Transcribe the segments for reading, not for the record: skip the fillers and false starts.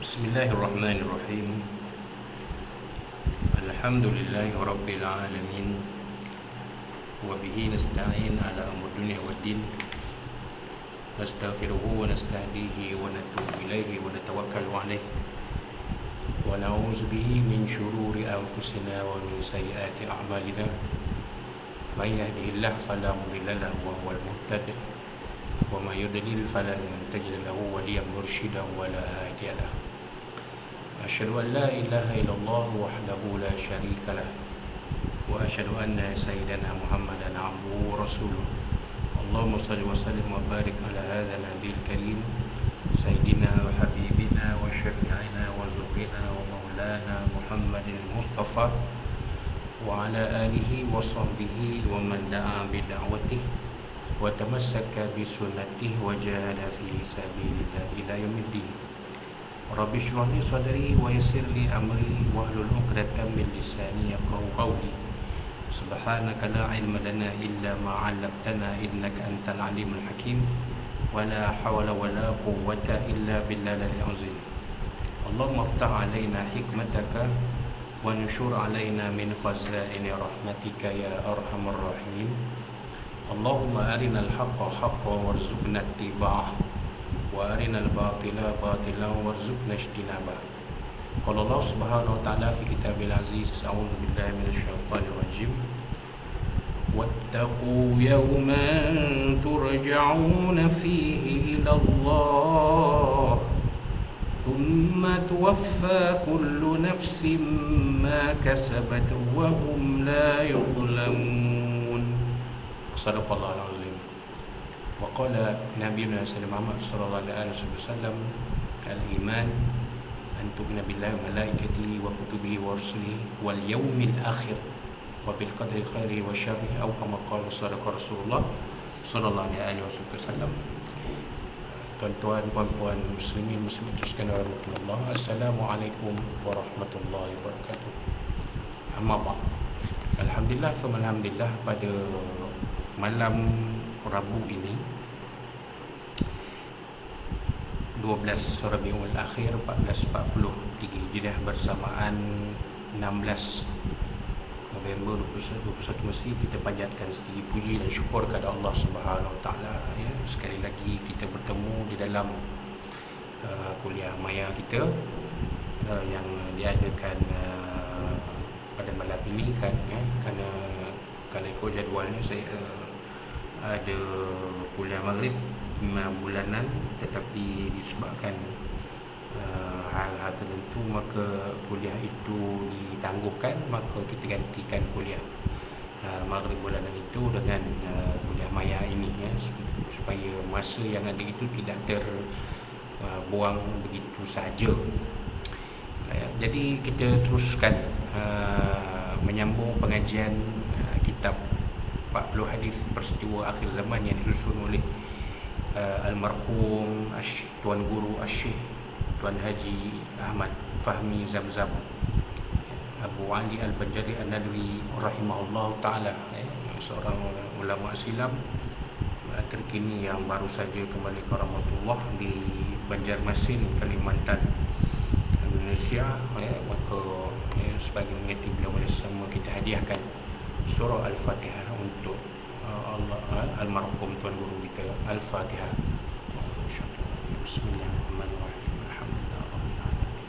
Bismillahirrahmanirrahim. Alhamdulillahi rabbil alamin. Wa bihi nasta'in ala amri dunya waddin. Nastaghfiruhu wa nastahdihi wa natubu ilaihi wa natawakkalu alaihi. Wa na'udzu bihi min shururi anfusina wa min sayyiati a'malina. May yahdihillahu fala mudilla lahu wa huwal muhtadi. Wa may yudlil falan tajida lahu waliyyan mursyida wa la hadiya lahu. Asyhadu an la ilaha illallah wahdahu la syarika lah wa asyhadu anna sayyidana Muhammadan abduhu wa rasuluh. Allahumma shalli wa sallim wa barik ala hadzal nabiyil karim sayyidina wa habibina wa syafi'ina wa zuhrina wa maulana Muhammadin Mustafa wa ala alihi wa sahbihi wa man da'a bi da'watihi wa tamassaka bi sunnatihi wa jahada fi sabilillah ila yaumiddin. Rabbi shrah li sadri wa yassir li amri wahlul 'uqdatam min lisani yafqahu qawli. Subhanaka la ilma lana illa ma 'allamtana innaka antal alimul hakim. Wa la hawla wa la quwwata illa billahil azim. Allahumma iftah 'alaina hikmataka wa nushur 'alaina min khazaini rahmatika ya arhamar rahimin. Allahumma arinal haqqa haqqan warzuqna ittiba'ah wa arinal batila batilan warzuqna ijtinabah. Qala Allah Subhanahu wa ta'ala fi kitabil aziz, a'udzu billahi minasy syaithanir rajim. Wattaqu yawman turja'una fihi ila Allah thumma tuwaffa kullu nafsin ma kasabat wa hum la yuzlamun. Sadaqallahul azim. وقال نبينا سيدنا محمد صلى الله عليه وسلم الإيمان أن تؤمن بالله وملائكته وكتبه ورسله واليوم الآخر وبالقدر خيره وشره أو كما قال صدق رسول الله صلى الله عليه وسلم. Tuan-tuan, puan-puan, muslimin, muslimat sekalian warahmatullah. Assalamualaikum warahmatullahi wabarakatuh. Amma ba'd. Alhamdulillah, alhamdulillah, pada malam Rabu ini 12 Rabiul Akhir 1443 Hijriah bersamaan 16 November 2021 mesti kita panjatkan segala puji dan syukur kepada Allah Subhanahu Wa Taala. Ya, sekali lagi kita bertemu di dalam kuliah maya kita yang diadakan pada malam ini kan, ya, kerana kalau ikut jadualnya saya ada kuliah maghrib bulanan, tetapi disebabkan hal-hal tertentu maka kuliah itu ditangguhkan, maka kita gantikan kuliah maghrib bulanan itu dengan kuliah maya ini, ya, supaya masa yang ada itu tidak terbuang begitu saja. Jadi kita teruskan menyambung pengajian kitab 40 hadis peristiwa akhir zaman yang disusun oleh almarhum Tuan Guru Syekh Tuan Haji Ahmad Fahmi Zamzam Abu Ali Al-Banjari An-Nadwi rahimahullah ta'ala, seorang ulama Islam terkini yang baru saja kembali ke rahmatullah di Banjarmasin, Kalimantan, Indonesia. Maka sebagai mengerti beliau bersama kita hadiahkan surah Al-Fatihah untuk Allah almarhum Tuan Guru kita. Al-Fatihah. Bismillahirrahmanirrahim. Alhamdulillahirabbil alamin.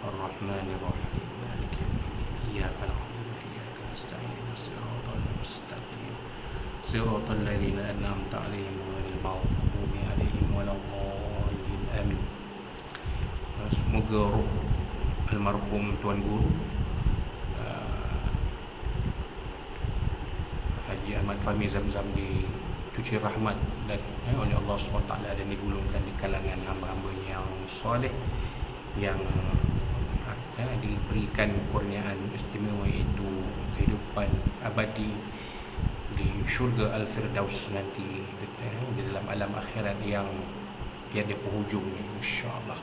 Arrahmanirrahim. Maliki yaumiddin. Iyyaka na'budu wa iyyaka nasta'in. Shiratal mustaqim. Shiratal ladzina an'amta 'alaihim ghairil maghdubi 'alaihim waladdallin. Amin. Semoga roh almarhum Tuan Guru Haji Ahmad Fahmi Zamzam dicuci rahmat dan oleh Allah SWT dan digulungkan di kalangan hamba-hambanya yang soleh, yang diberikan kurniaan istimewa itu kehidupan abadi di syurga Al-Firdaus nanti, di dalam alam akhirat yang tiada penghujungnya, insya-Allah.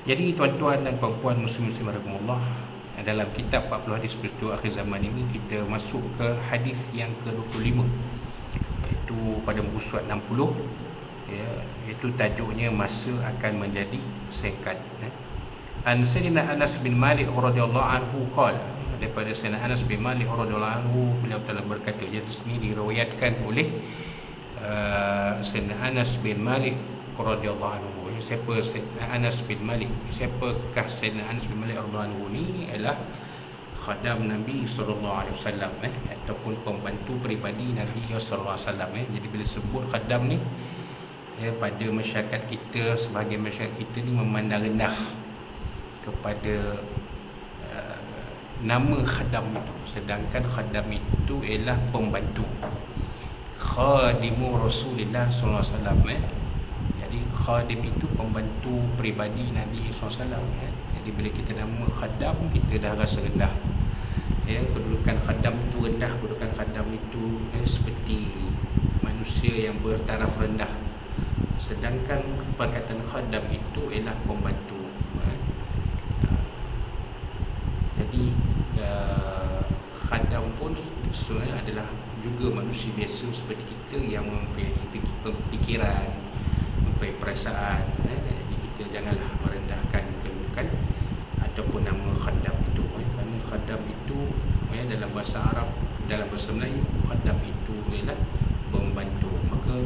Jadi tuan-tuan dan puan-puan muslim-muslim rahimahullah, dalam kitab 40 hadis peristiwa akhir zaman ini kita masuk ke hadis yang ke-25, iaitu pada muka surat 60, ya, itu tajuknya masa akan menjadi singkat. An Sayyidina Anas bin Malik radhiyallahu anhu qala, daripada Sayyidina Anas bin Malik radhiyallahu anhu, beliau telah berkata, jadi sini diriwayatkan oleh Sayyidina Anas bin Malik radhiyallahu anhu. Siapa Sayyidina Anas bin Malik? Siapakah Sayyidina Anas bin Malik radhiyallahu anhu ni? Ialah khadam Nabi sallallahu alaihi wasallam, ataupun pembantu peribadi Nabi sallallahu alaihi wasallam. Jadi bila sebut khadam ni, pada masyarakat kita, sebahagian masyarakat kita ni memandang rendah kepada nama khadam itu, sedangkan khadam itu ialah pembantu, khadimu Rasulullah sallallahu alaihi wasallam. Jadi khadim itu pembantu peribadi Nabi sallallahu alaihi wasallam. Jadi bila kita nama khadam, kita dah rasa rendah. Kedudukan khadam itu rendah, kedudukan khadam itu seperti manusia yang bertaraf rendah. Sedangkan perkataan khadam itu ialah pembantu. Jadi khadam pun sebenarnya adalah juga manusia biasa seperti kita yang mempunyai pikiran, mempunyai perasaan. Jadi kita janganlah merendahkan kedudukan ataupun nama khadam itu. Kerana khadam itu dalam bahasa Arab, dalam bahasa Melayu, khadam itu ialah pembantu. Maka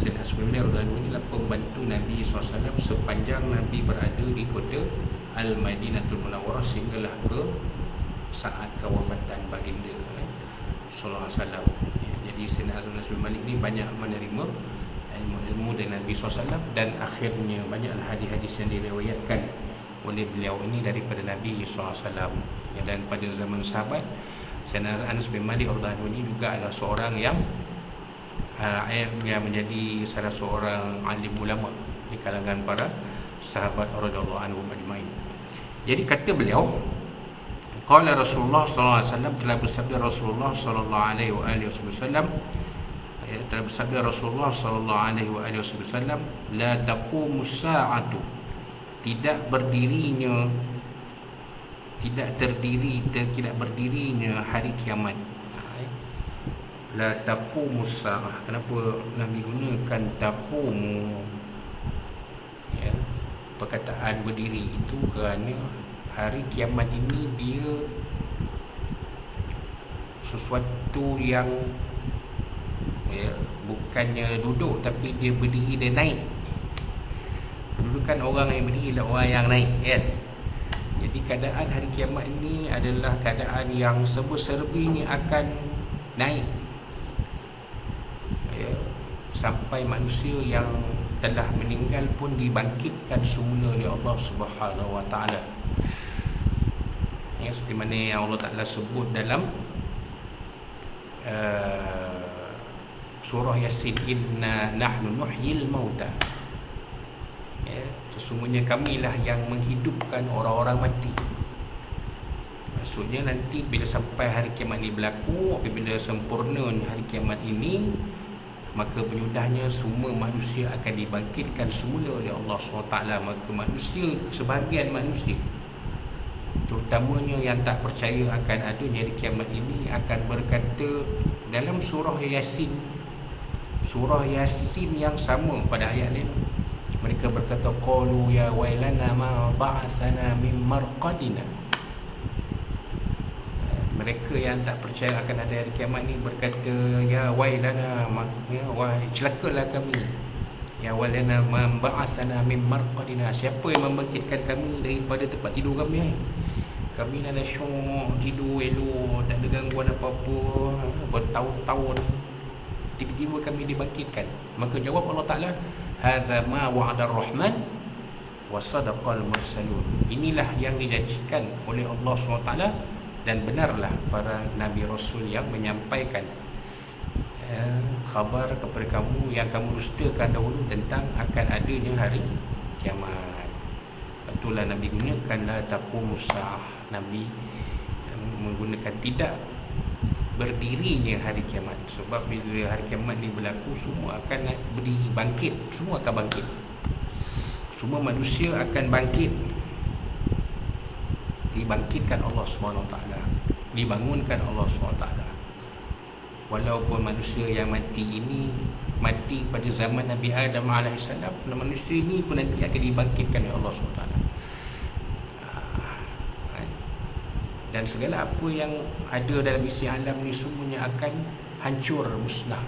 Sayyidina Asmaul radhiyallahu anhu inilah pembantu Nabi SAW sepanjang Nabi berada di kota Al-Madinatul Munawwarah sehinggalah ke saat kewafatan baginda sallallahu alaihi wasallam. Jadi Sayyidina Anas bin Malik ni banyak menerima ilmu dari Nabi SAW, dan akhirnya banyak hadis-hadis yang diriwayatkan oleh beliau ini daripada Nabi SAW. Dan pada zaman sahabat, Sayyidina Anas bin Malik radhiyallahu anhu ini juga adalah seorang yang menjadi salah seorang alim ulama di kalangan para sahabat radhiyallahu anhum ajmain. Jadi kata beliau, qala Rasulullah sallallahu alaihi wasallam, telah bersabda Rasulullah sallallahu alaihi wasallam, telah bersabda Rasulullah sallallahu alaihi wasallam, la taqumus sa'atu, tidak berdirinya hari kiamat. La taqumus sa'ah. Kenapa Nabi gunakan taqumu, perkataan berdiri itu? Kerana hari kiamat ini dia sesuatu yang bukannya duduk, tapi dia berdiri dan naik. Kedudukan orang yang berdiri adalah orang yang naik, kan? Jadi keadaan hari kiamat ini adalah keadaan yang serba-serbi akan naik, sampai manusia yang telah meninggal pun dibangkitkan semula oleh Allah Subhanahu wa taala. Seperti mana yang Allah Taala sebut dalam surah Yasin, inna nahnu nuhyil mauta. Sesungguhnya kamilah yang menghidupkan orang-orang mati. Maksudnya nanti bila sampai hari kiamat ini berlaku, apabila sempurna hari kiamat ini, maka penyudahnya semua manusia akan dibangkitkan semula oleh Allah SWT. Maka manusia, sebahagian manusia, terutamanya yang tak percaya akan adanya hari kiamat ini, akan berkata dalam surah Yasin, yang sama pada ayat lain, mereka berkata, qalu ya wailana ma ba'athana min marqadina. Mereka yang tak percaya akan ada hari kiamat ni berkata, ya wailana, maksudnya wah celakalah kami. Ya wailana man ba'athana min marqadina, siapa yang membangkitkan kami daripada tempat tidur kami? Kami dah syok, tidur elok, tak ada gangguan apa-apa bertahun-tahun, tiba-tiba kami dibangkitkan. Maka jawab Allah Ta'ala, hadza ma wa'ada ar-rahman wa sadaqal mursalun. Inilah yang dijanjikan oleh Allah SWT, dan benarlah para Nabi Rasul yang menyampaikan khabar kepada kamu yang kamu dustakan dahulu tentang akan adanya hari kiamat. Itulah Nabi gunakan la taqumus sa'ah. Nabi menggunakan tidak berdirinya hari kiamat, sebab bila hari kiamat ni berlaku, semua akan berdiri, bangkit, semua akan bangkit, semua manusia akan bangkit, dibangkitkan Allah SWT, dibangunkan Allah SWT. Walaupun manusia yang mati ini mati pada zaman Nabi Adam AS, manusia ini pun nanti akan dibangkitkan oleh Allah SWT. Dan segala apa yang ada dalam isi alam ni semuanya akan hancur, musnah.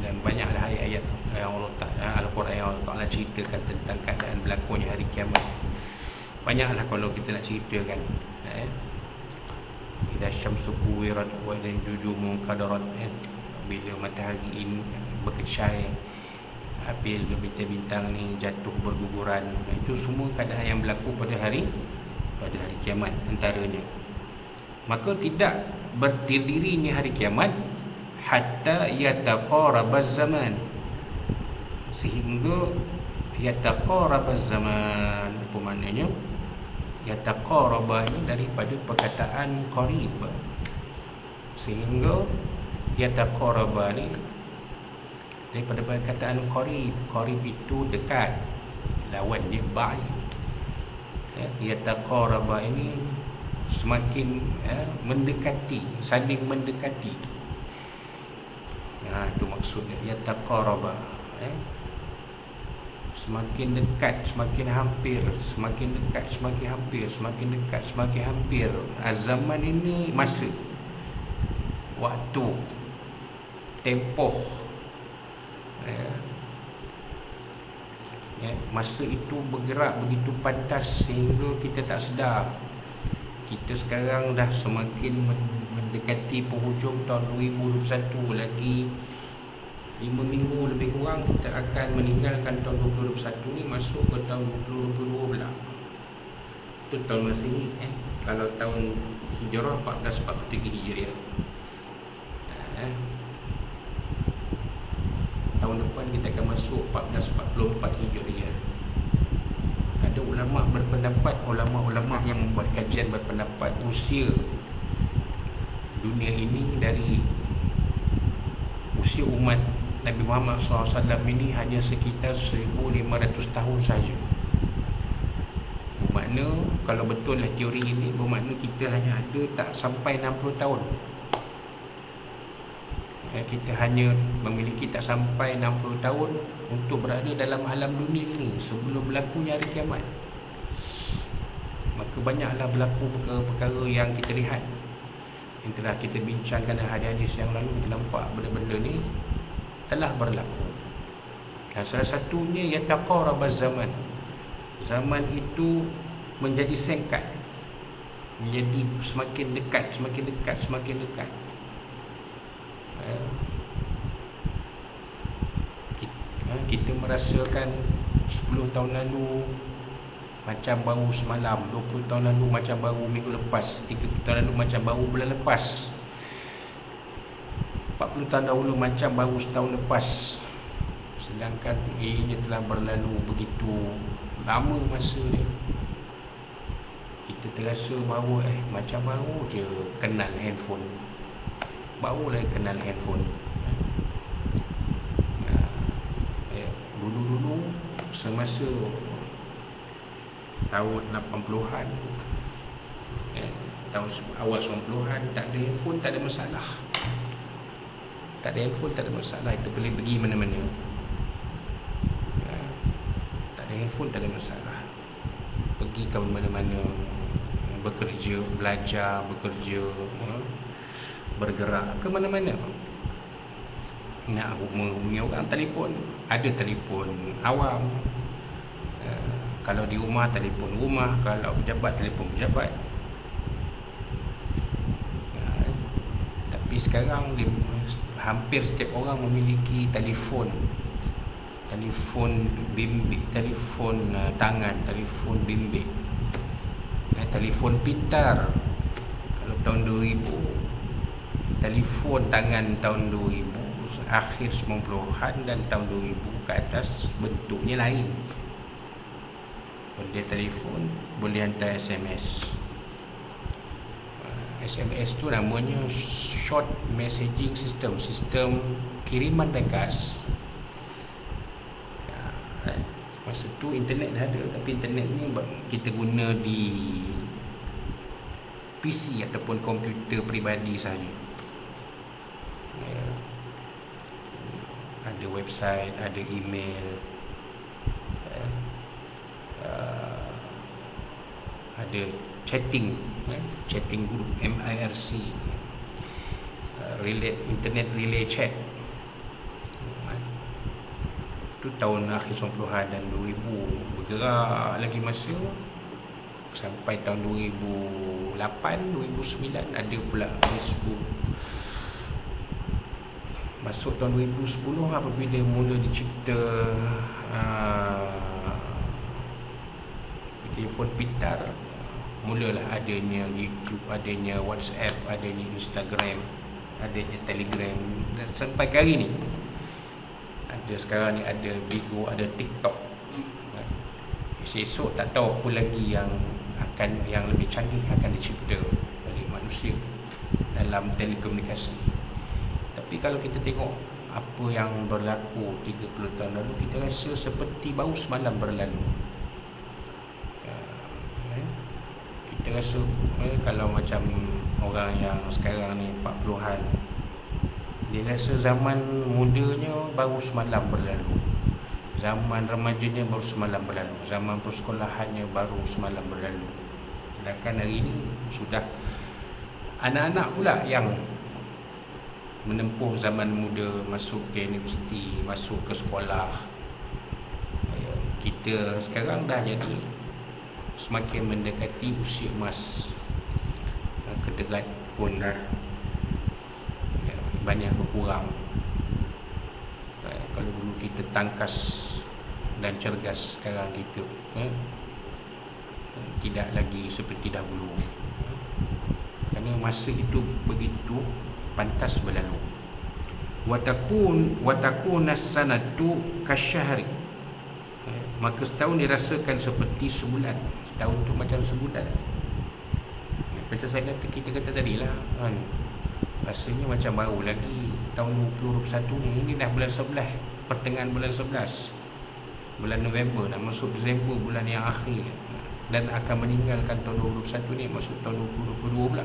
Dan banyaklah ayat-ayat yang Allah Ta'ala, Al-Quran yang Allah Ta'ala ceritakan tentang keadaan berlakunya hari kiamat. Banyaklah kalau kita nak ceritakan. Idza syamsu kuwirat wa idza nujumu qadarat, bila matahari ini berkecai, apabila bintang-bintang ni jatuh berguguran. Itu semua keadaan yang berlaku pada hari kiamat antaranya. Maka tidak berdirinya hari kiamat hatta yataqarabaz zaman, sehingga yataqarabaz zaman. Apa maknanya? Yataqaraba ini daripada perkataan qarib, sehingga yataqaraba ni daripada perkataan qarib. Qarib itu dekat, lawan dia ba'id. Yataqaraba ini semakin mendekati, saling mendekati. Itu maksudnya yataqaraba. Semakin dekat, semakin hampir, semakin dekat, semakin hampir, semakin dekat, semakin hampir. Zaman ini masa, waktu, tempoh. Masa itu bergerak begitu pantas sehingga kita tak sedar. Kita sekarang dah semakin mendekati penghujung tahun 2021. Lagi 5 minggu lebih kurang kita akan meninggalkan tahun 2021 ni, masuk ke tahun 2022 pula. Itu tahun Masihi. Kalau tahun Hijrah 1443 Hijriah. Tahun depan kita akan masuk 1444 Hijriah. Ada ulama berpendapat, ulama-ulama yang membuat kajian berpendapat usia dunia ini, dari usia umat Nabi Muhammad SAW ini hanya sekitar 1500 tahun saja. Bermakna kalau betul lah teori ini, bermakna kita hanya ada tak sampai 60 tahun. Kita hanya memiliki tak sampai 60 tahun untuk berada dalam alam dunia ini sebelum berlakunya hari kiamat. Maka banyaklah berlaku perkara-perkara yang kita lihat, yang telah kita bincangkan dalam hadis-hadis yang lalu. Kita nampak benda-benda ni telah berlaku. Dan salah satunya yataqarabaz zaman. Zaman itu menjadi singkat, menjadi semakin dekat, semakin dekat, semakin dekat. Kita merasakan 10 tahun lalu macam baru semalam, 20 tahun lalu macam baru minggu lepas, 30 tahun lalu macam baru bulan lepas, 40 tahun dahulu macam baru setahun lepas. Sedangkan ini telah berlalu begitu lama masa ni. Kita terasa baru macam baru je kenal handphone, barulah kenal handphone. Dulu-dulu semasa tahun 80-an, tahun awal 90-an, tak ada handphone, tak ada masalah. Tak ada handphone, tak ada masalah. Itu boleh pergi mana-mana. Tak ada handphone, tak ada masalah. Pergi ke mana-mana, bekerja, belajar, bekerja, bergerak ke mana-mana. Nak hubungi orang, telefon. Ada telefon awam. Kalau di rumah, telefon rumah. Kalau pejabat, telefon pejabat. Tapi sekarang hampir setiap orang memiliki telefon. Telefon bimbit, telefon tangan, telefon bimbit, telefon pintar. Kalau tahun 2000, telefon tangan tahun 2000, akhir 90-an dan tahun 2000 ke atas bentuknya lain. Boleh telefon, boleh hantar SMS. SMS tu namanya short messaging system, sistem kiriman ringkas. Masa tu internet dah ada, tapi internet ni kita guna di PC ataupun komputer peribadi sahaja. ada website, ada email, ada chatting, chatting group, MIRC, internet relay chat. Itu tahun akhir 90-an dan 2000, bergerak lagi masa sampai tahun 2008, 2009 ada pula Facebook. Masuk tahun 2010 apabila mula dicipta telefon pintar, mulalah adanya YouTube, adanya WhatsApp, adanya Instagram, adanya Telegram, dan sampai ke hari ni ada, sekarang ni ada Bigo, ada TikTok. Esok tak tahu apa lagi yang lebih canggih akan dicipta oleh manusia dalam telekomunikasi. Tapi kalau kita tengok apa yang berlaku 30 tahun lalu, kita rasa seperti baru semalam berlalu. Kita rasa kalau macam orang yang sekarang ni 40-an, dia rasa zaman mudanya baru semalam berlalu, zaman remajanya baru semalam berlalu, zaman persekolahannya baru semalam berlalu. Sedangkan hari ini sudah anak-anak pula yang menempuh zaman muda, masuk ke universiti, masuk ke sekolah. Kita sekarang dah jadi semakin mendekati usia emas, kedekat pun dah banyak berkurang. Kalau dulu kita tangkas dan cergas, sekarang kita tidak lagi seperti dahulu, kerana masa itu begitu pantas berlalu. Watakun as-sanatu kasyahri, maka setahun dirasakan seperti sebulan. Setahun tu macam sebulan. Macam saya kata, kita kata tadilah kan, rasanya macam baru lagi tahun 2021 ni. Ini dah bulan 11, pertengahan bulan 11, bulan November, nak masuk Disember, bulan yang akhir, dan akan meninggalkan tahun 2021 ni, masuk tahun 2022 pula.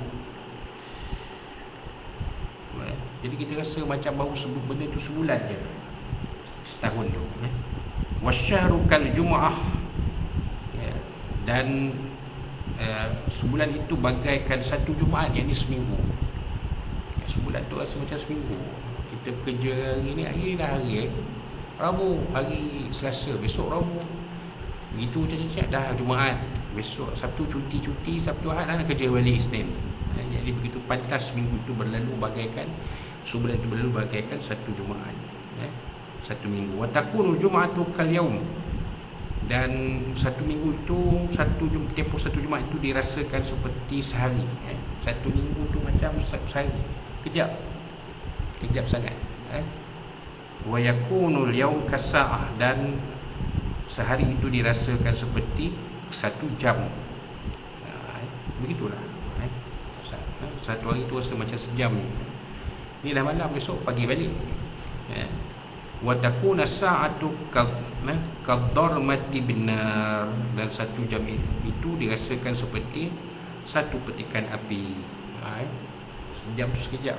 Jadi kita rasa macam baru benda tu sebulan je, setahun tu. Wasyahru kal jumu'ah, dan sebulan itu bagaikan satu Jumaat, yang ni seminggu. Sebulan tu rasa macam seminggu. Kita kerja hari ni, hari dah hari Rabu, hari Selasa, besok Rabu. Begitu macam-macam dah Jumaat, besok Sabtu cuti, Sabtu Ahad dah kerja balik Isnin. Jadi begitu pantas minggu tu berlalu bagaikan, sebulan tu berlalu bagaikan satu Jumaat, satu minggu. Wa takunu jum'atu kal yaum, dan satu minggu tu, tempoh satu Jumaat itu dirasakan seperti sehari. Satu minggu tu macam sehari, kejap sangat. Wa yakunul yaum kasa'ah, dan sehari itu dirasakan seperti satu jam. Begitulah. Satu hari tu rasa macam sejam. Ni dah malam, besok pagi balik. Wa takuna sa'atu kadharmati binar, dan satu jam itu dirasakan seperti satu petikan api. Sejam tu sekejap.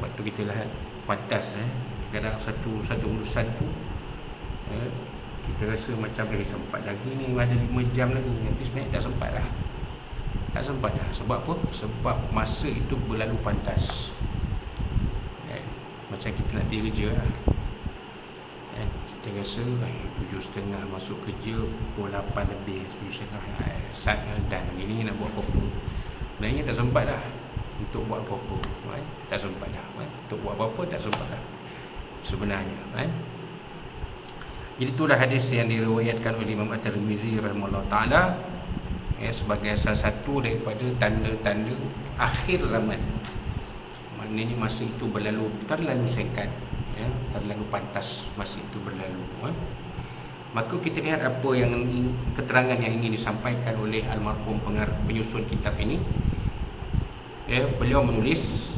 Waktu kita lihat pantas, kadang satu urusan tu kita rasa macam sempat lagi ni, ada 5 jam lagi, tapi sebenarnya tak sempat dah. Sebab apa? Sebab masa itu berlalu pantas. Macam kita nak pergi kerja lah, kita rasa 7.30 masuk kerja, pukul 8 lebih, 7.30 dan ini nak buat apa-apa. Sebenarnya tak sempat dah untuk buat apa-apa. Tak sempat dah untuk buat apa-apa, tak sempat dah sebenarnya. Jadi itulah hadis yang diriwayatkan oleh Imam At-Tirmizi rahimahullah ta'ala, sebagai salah satu daripada tanda-tanda akhir zaman. Maknanya masa itu berlalu terlalu singkat, terlalu pantas masa itu berlalu. Maka kita lihat apa yang keterangan yang ingin disampaikan oleh almarhum penyusun kitab ini. Beliau menulis,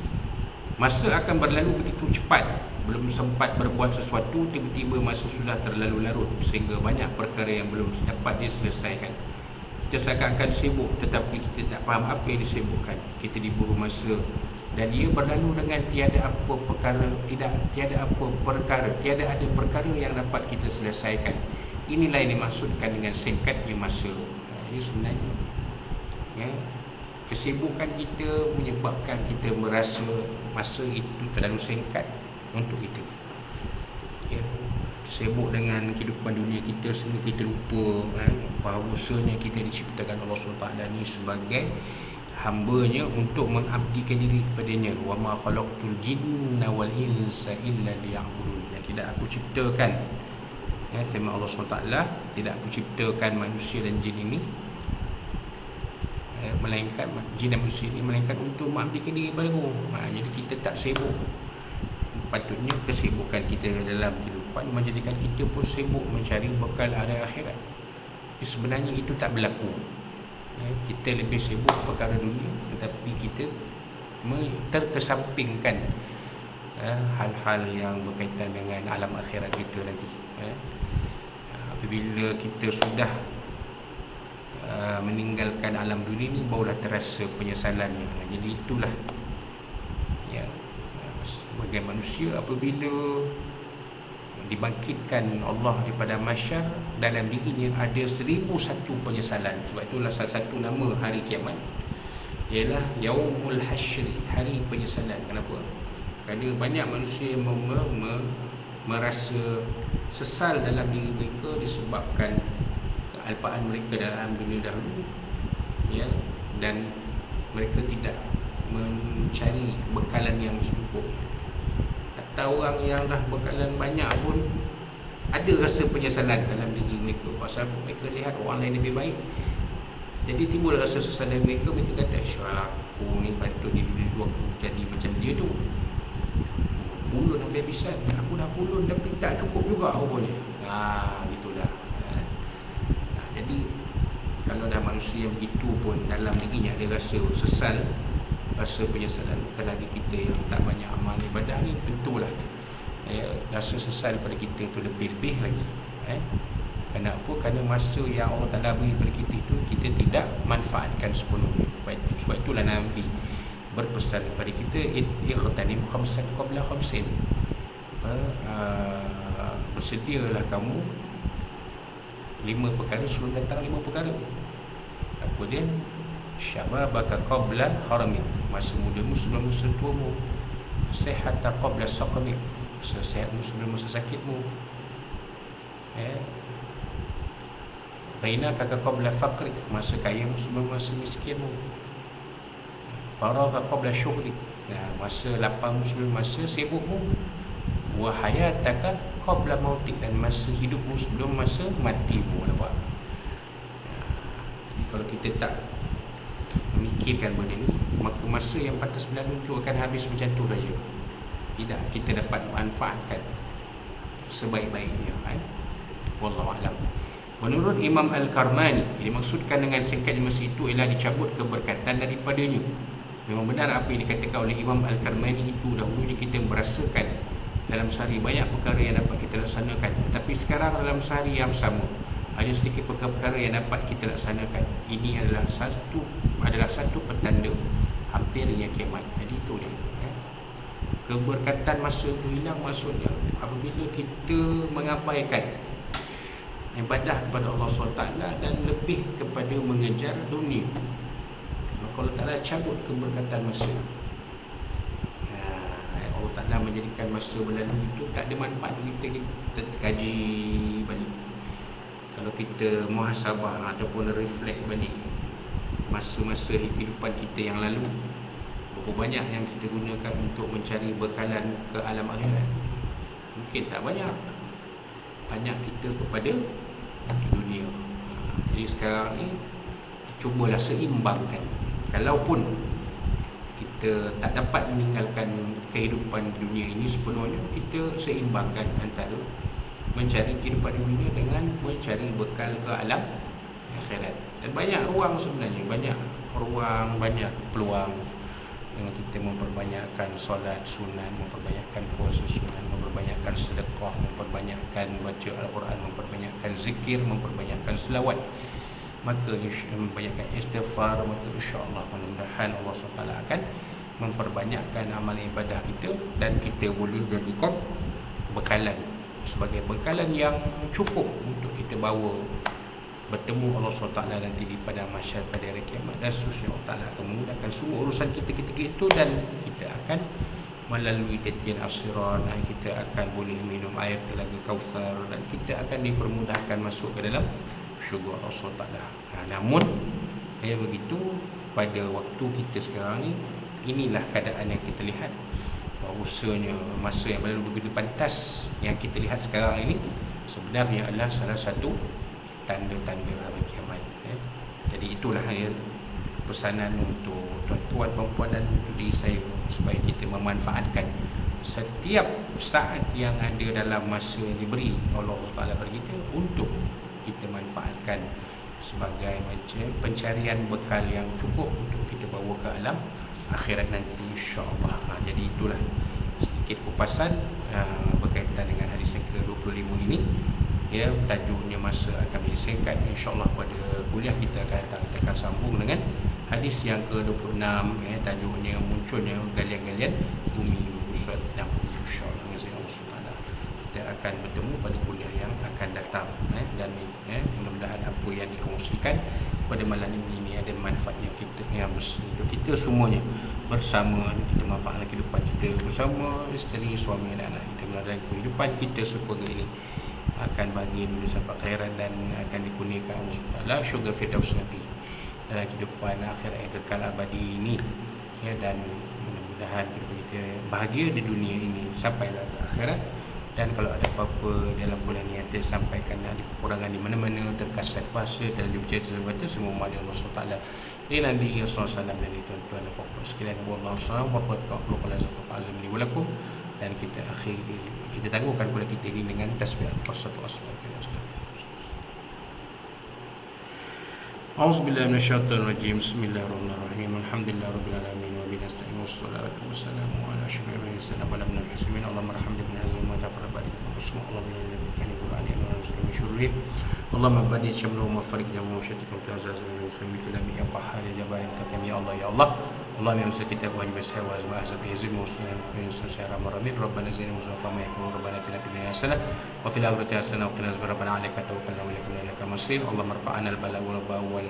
masa akan berlalu begitu cepat, belum sempat berbuat sesuatu, tiba-tiba masa sudah terlalu larut, sehingga banyak perkara yang belum dapat diselesaikan. Kita seakan-akan sibuk, tetapi kita tak faham apa yang disibukkan. Kita diburu masa dan ia berlalu dengan tiada apa perkara, tiada ada perkara yang dapat kita selesaikan. Inilah yang dimaksudkan dengan singkatnya masa. Ini sebenarnya ya, kesibukan kita menyebabkan kita merasa masa itu terlalu singkat untuk itu. Ya, sibuk dengan kehidupan dunia kita sehingga kita lupa bahawasanya kita diciptakan Allah SWT ni sebagai hamba-Nya untuk mengabdikan diri kepadanya. Wa ma khalaqtul jinna wal insa illa liya'budun. Yang tidak aku ciptakan, ya, firman Allah SWT, tidak aku ciptakan manusia dan jin ini, melainkan jin dan manusia ini melainkan untuk mengabdikan diri kepada-Mu. Jadi kita tak sibuk. Patutnya kesibukan kita dalam kehidupan menjadikan kita pun sibuk mencari bekal hari akhirat. Tapi sebenarnya itu tak berlaku. Kita lebih sibuk perkara dunia, tetapi kita terkesampingkan hal-hal yang berkaitan dengan alam akhirat kita nanti. Apabila kita sudah meninggalkan alam dunia ni, barulah terasa penyesalannya. Jadi itulah ya, sebagai manusia apabila dibangkitkan Allah daripada mahsyar, dalam dirinya ada 1001 penyesalan. Sebab itulah salah satu nama hari kiamat ialah Yaumul Hasyri, hari penyesalan. Kenapa? Kerana banyak manusia yang merasa sesal dalam diri mereka disebabkan kealpaan mereka dalam dunia dahulu, ya, dan mereka tidak mencari bekalan yang cukup. Atau orang yang dah bekalan banyak pun ada rasa penyesalan dalam diri mereka pasal mereka lihat orang lain lebih baik. Jadi timbul rasa sesal dalam mereka. Mereka kata, aku ni patut dulu aku jadi macam dia tu. Pulun sampai habisan, aku dah pulun tapi tak cukup juga rupanya. Itulah. Jadi kalau dah manusia yang begitu pun dalam dirinya ada rasa sesal, rasa penyesalan, bukan lagi kita yang tak banyak amal ibadah ni, tentulah rasa sesal pada kita itu lebih-lebih lagi. Kenapa? Kerana masa yang Allah Ta'ala beri pada kita itu kita tidak manfaatkan sepenuhnya. Sebab itulah Nabi berpesan kepada kita, ikhtanim khamsan qabla khamsin, bersedialah kamu 5 perkara sebelum datang 5 perkara. Apa dia? Syababaka qabla haramik, masa mudamu sebelum masa tuamu. Sihata qabla saqamik, masa sihatmu sebelum masa sakitmu. Ghinaka qabla faqrik, masa kayamu sebelum masa miskinmu. Faragha qabla syughlik, masa lapangmu sebelum masa sibukmu. Wa hayataka qabla mautik, dan masa hidupmu sebelum masa matimu. Nampak? Jadi kalau kita tak memikirkan benda ni, maka masa yang pantas berlalu itu akan habis macam tu saja. Tidak kita dapat manfaatkan sebaik-baiknya. Wallahu a'lam. Menurut Imam Al-Karmani, yang dimaksudkan dengan singkatnya masa itu ialah dicabut keberkatan daripadanya. Memang benar apa yang dikatakan oleh Imam Al-Karmani itu. Dahulunya kita merasakan dalam sehari banyak perkara yang dapat kita laksanakan, tetapi sekarang dalam sehari yang sama ada sedikit perkara-perkara yang dapat kita laksanakan. Ini adalah satu petanda hampirnya kiamat. Jadi itu dia. Keberkatan masa itu hilang, maksudnya apabila kita mengabaikan ibadah kepada Allah SWT dan lebih kepada mengejar dunia, maka Allah Ta'ala cabut keberkatan masa. Allah Ta'ala menjadikan masa berlalu itu tak ada manfaat kita kaji balik. Kalau kita muhasabah ataupun reflect balik masa-masa kehidupan kita yang lalu, berapa banyak yang kita gunakan untuk mencari bekalan ke alam akhirat? Mungkin tak banyak. Banyak kita kepada dunia. Jadi sekarang ni cubalah seimbangkan. Kalaupun kita tak dapat meninggalkan kehidupan dunia ini sepenuhnya, kita seimbangkan antara mencari kehidupan dunia dengan mencari bekal ke alam akhirat. Dan banyak ruang sebenarnya, banyak ruang, banyak peluang dengan kita memperbanyakkan solat sunat, memperbanyakkan puasa sunat, memperbanyakkan sedekah, memperbanyakkan baca Al-Quran, memperbanyakkan zikir, memperbanyakkan selawat, maka memperbanyakkan istighfar, maka insya-Allah mudah-mudahan Allah SWT akan memperbanyakkan amal ibadah kita, dan kita boleh jadikan bekalan, sebagai bekalan yang cukup untuk kita bawa bertemu Allah SWT nanti di pada mahsyar pada hari kiamat. Dan seterusnya Allah Ta'ala akan memudahkan semua urusan kita ketika itu, dan kita akan melalui titian as-sirat, kita akan boleh minum air telaga Kautsar, dan kita akan dipermudahkan masuk ke dalam syurga Allah SWT. Namun begitu pada waktu kita sekarang ni, inilah keadaan yang kita lihat. Bahawasanya masa yang berlalu begitu pantas, yang kita lihat sekarang ini sebenarnya adalah salah satu tanda-tanda hari kiamat. Jadi itulah pesanan untuk tuan-tuan, puan-puan dan untuk diri saya, supaya kita memanfaatkan setiap saat yang ada dalam masa yang diberi oleh Allah Ta'ala bagi kita, untuk kita manfaatkan sebagai macam pencarian bekal yang cukup untuk kita bawa ke alam akhirat nanti, insya-Allah. Jadi itulah sedikit kupasan berkaitan dengan hadis yang ke-25 ini. Tajuknya masa akan disingkat. InsyaAllah pada kuliah kita akan sambung dengan hadis yang ke-26, tajuknya munculnya galian-galian bumi berusut 60, insyaAllah. Kita akan bertemu pada kuliah yang akan datang, dan mudah-mudahan apa yang dikongsikan pada malam ini ada manfaatnya kita, untuk kita semuanya bersama. Kita manfaatkan kehidupan kita bersama isteri, suami dan anak kita, dalam kehidupan kita sekeluarga ini akan bagi dulu sampai akhirat, dan akan dikurniakan Allah syurga firdaus nanti dalam kehidupan akhirat yang kekal abadi ini, dan mudah-mudahan kita bahagia di dunia ini sampailah ke akhirat. Dan kalau ada apa-apa dalam bulan ini yang tersampaikan, ada kekurangan di mana-mana, terkasar bahasa dan dibercerita sebaca, semua mahdi Allah SWT di Nabi SAW dan di tuan-tuan dan puan-puan sekalian. Wallahu a'lam bishawab. Dan kita kita tangguhkan kuliah kita ini dengan tasbih al-Qasatu as-salatu. A'udzubillahi minasyaitonir rajim. Bismillahirrahmanirrahim. Alhamdulillahirabbil alamin wa bihi nasta'in wassalatu wassalamu ala asyrafil mursalin wa ala alihi wasahbihi. Allahumma arhamna bi azmi ma tafarrabani wa Allahumma inna kana qur'ani wa nuzul syurri. Allahumma badi syamlu wa farik jamu syatikum ta'azaz min sami kalami ya qahhar ya jabarin katam ya Allah ya Allah. Allahumma inna kitab wajib sawa wa ahzab yazid muslimin fi syara marabin rabbana zaina musafa ma yakun rabbana atina fid dunya hasanah wa fil akhirati hasanah wa qina azaban alayka tawakkalna wa ilaika masir. Allahumma arfa'na al-bala wal ba'wal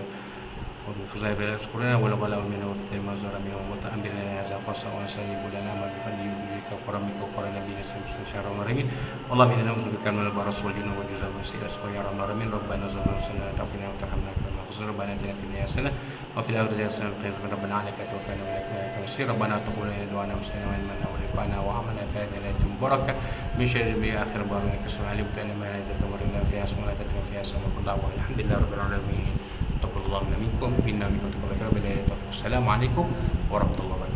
وبفضل بلاسكنا ولا بلا من وقت ما زار من ومتعن بنا هذا قصة وسيب لنا ما بفضل بك وكرمك وكرم نبينا شهر رمضان. اللهم إنا نعوذ بك من البرص والجن والجزام والسيئات يا رب العالمين. ربنا ظلمنا أنفسنا تغفرنا وترحمنا كما غفر ربنا آتنا في الدنيا حسنة وفي الآخرة حسنة وقنا عذاب النار. ربنا عليك توكلنا وإليك المصير. ربنا تقبل منا دعاءنا وسلمنا وعلمنا ورفعنا وعملنا في هذه الليلة المباركة من شر ما آخر بارك اسمع علمت أن ما لا تتمرنا فيها اسمنا تتم فيها سمع الله والحمد لله رب العالمين. Taqabbalallahu minkum inna minkum taqabbal. Assalamualaikum warahmatullahi wabarakatuh.